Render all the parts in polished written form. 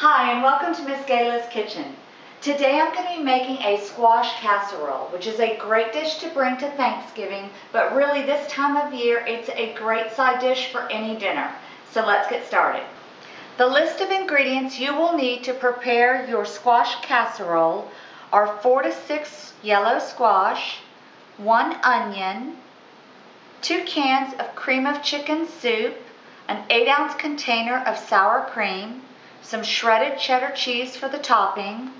Hi, and welcome to Ms Gayla's kitchen. Today I'm going to be making a squash casserole, which is a great dish to bring to Thanksgiving, but really this time of year it's a great side dish for any dinner. So let's get started. The list of ingredients you will need to prepare your squash casserole are 4 to 6 yellow squash, 1 onion, 2 cans of cream of chicken soup, an 8-ounce container of sour cream, some shredded cheddar cheese for the topping,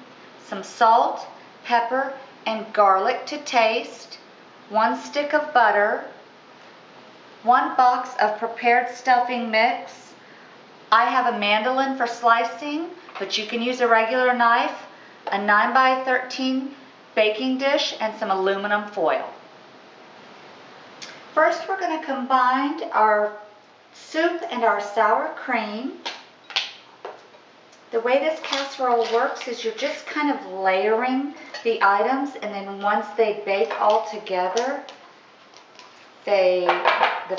some salt, pepper, and garlic to taste, 1 stick of butter, 1 box of prepared stuffing mix. I have a mandolin for slicing, but you can use a regular knife, a 9x13 baking dish, and some aluminum foil. First, we're going to combine our soup and our sour cream. The way this casserole works is you're just kind of layering the items, and then once they bake all together, the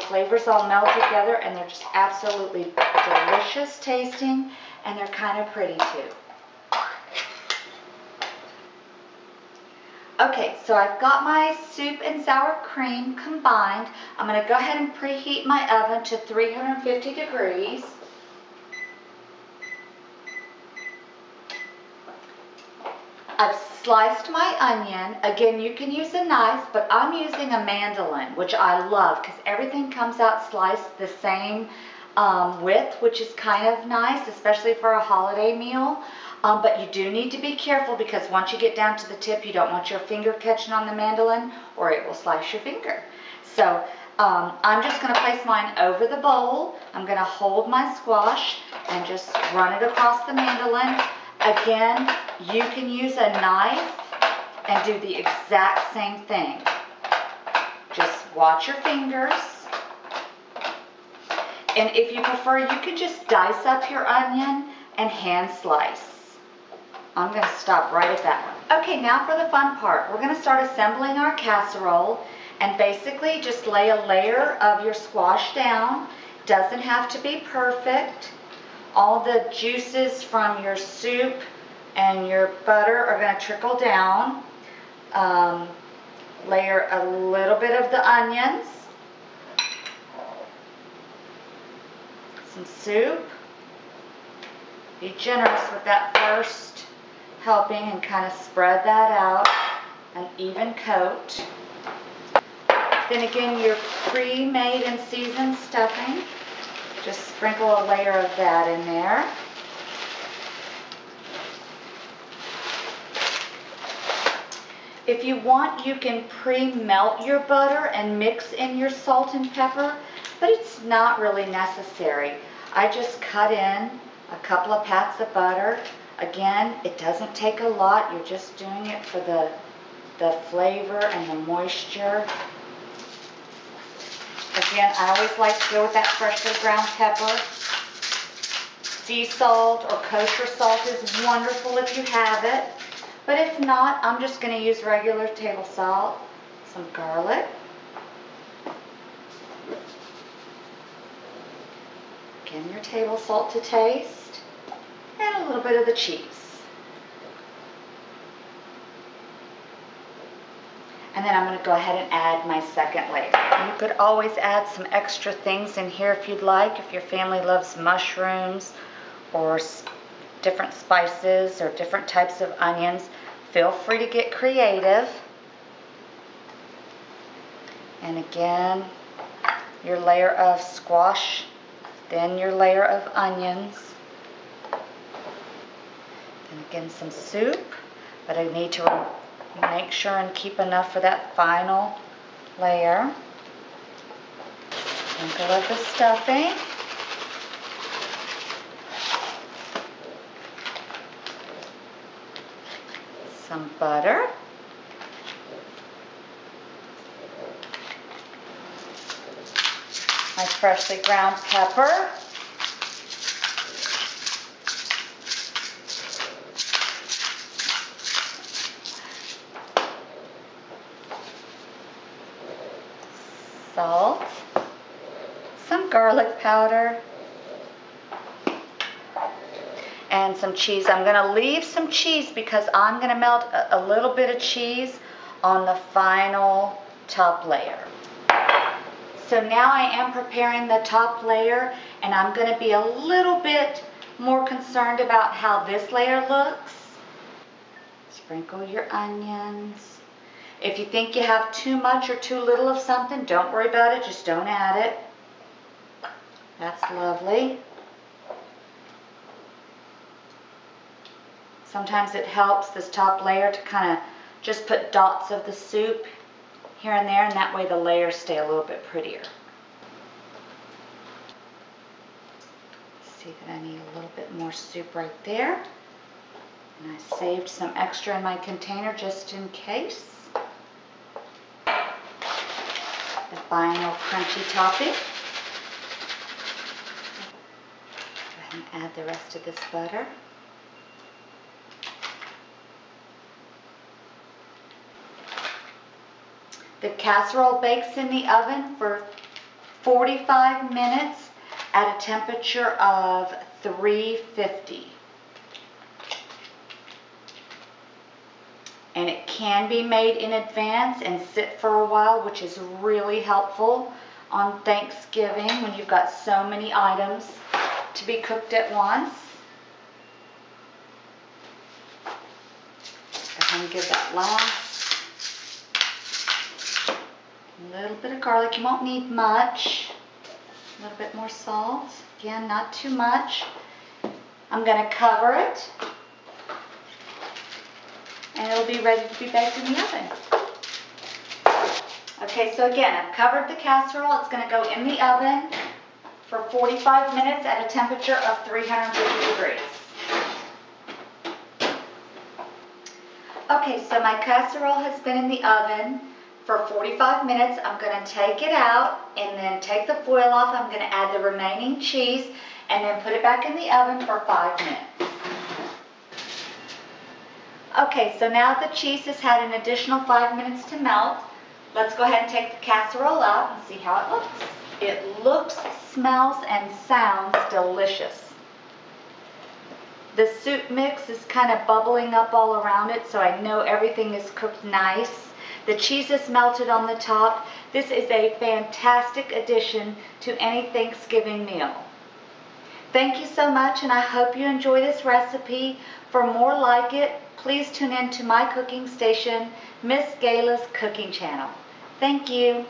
flavors all meld together, and they're just absolutely delicious tasting, and they're kind of pretty too. Okay, so I've got my soup and sour cream combined. I'm going to go ahead and preheat my oven to 350 degrees. I've sliced my onion. Again, you can use a knife, but I'm using a mandolin, which I love because everything comes out sliced the same width, which is kind of nice, especially for a holiday meal. But you do need to be careful because once you get down to the tip, you don't want your finger catching on the mandolin or it will slice your finger. So I'm just going to place mine over the bowl. I'm going to hold my squash and just run it across the mandolin. Again, you can use a knife and do the exact same thing. Just watch your fingers. And if you prefer, you can just dice up your onion and hand slice. I'm going to stop right at that one. Okay, now for the fun part. We're going to start assembling our casserole, and basically just lay a layer of your squash down. Doesn't have to be perfect. All the juices from your soup and your butter are going to trickle down. Layer a little bit of the onions, some soup. Be generous with that first helping and kind of spread that out, an even coat. Then again, your pre-made and seasoned stuffing. Just sprinkle a layer of that in there. If you want, you can pre-melt your butter and mix in your salt and pepper, but it's not really necessary. I just cut in a couple of pats of butter. Again, it doesn't take a lot. You're just doing it for the flavor and the moisture. Again, I always like to go with that freshly ground pepper. Sea salt or kosher salt is wonderful if you have it. But if not, I'm just going to use regular table salt, some garlic, again your table salt to taste, and a little bit of the cheese. And then I'm going to go ahead and add my second layer. You could always add some extra things in here if you'd like. If your family loves mushrooms or different spices or different types of onions, feel free to get creative. And again, your layer of squash, then your layer of onions. And again, some soup, but I need to make sure and keep enough for that final layer. Sprinkle of the stuffing. Some butter. My freshly ground pepper. Salt, some garlic powder, and some cheese. I'm going to leave some cheese because I'm going to melt a little bit of cheese on the final top layer. So now I am preparing the top layer, and I'm going to be a little bit more concerned about how this layer looks. Sprinkle your onions. If you think you have too much or too little of something, don't worry about it, just don't add it. That's lovely. Sometimes it helps, this top layer, to kind of just put dots of the soup here and there, and that way the layers stay a little bit prettier. See that I need a little bit more soup right there. And I saved some extra in my container just in case. The final crunchy topping. Go ahead and add the rest of this butter. The casserole bakes in the oven for 45 minutes at a temperature of 350. And it can be made in advance and sit for a while, which is really helpful on Thanksgiving when you've got so many items to be cooked at once. Go ahead and give that last little bit of garlic. You won't need much. A little bit more salt. Again, not too much. I'm going to cover it, and it'll be ready to be baked in the oven. Okay, so again, I've covered the casserole. It's going to go in the oven for 45 minutes at a temperature of 350 degrees. Okay, so my casserole has been in the oven for 45 minutes. I'm going to take it out and then take the foil off. I'm going to add the remaining cheese and then put it back in the oven for 5 minutes. Okay, so now the cheese has had an additional 5 minutes to melt. Let's go ahead and take the casserole out and see how it looks. It looks, smells, and sounds delicious. The soup mix is kind of bubbling up all around it, so I know everything is cooked nice. The cheese is melted on the top. This is a fantastic addition to any Thanksgiving meal. Thank you so much, and I hope you enjoy this recipe. For more like it, please tune in to my cooking station, Ms Gayla's Cooking Channel. Thank you.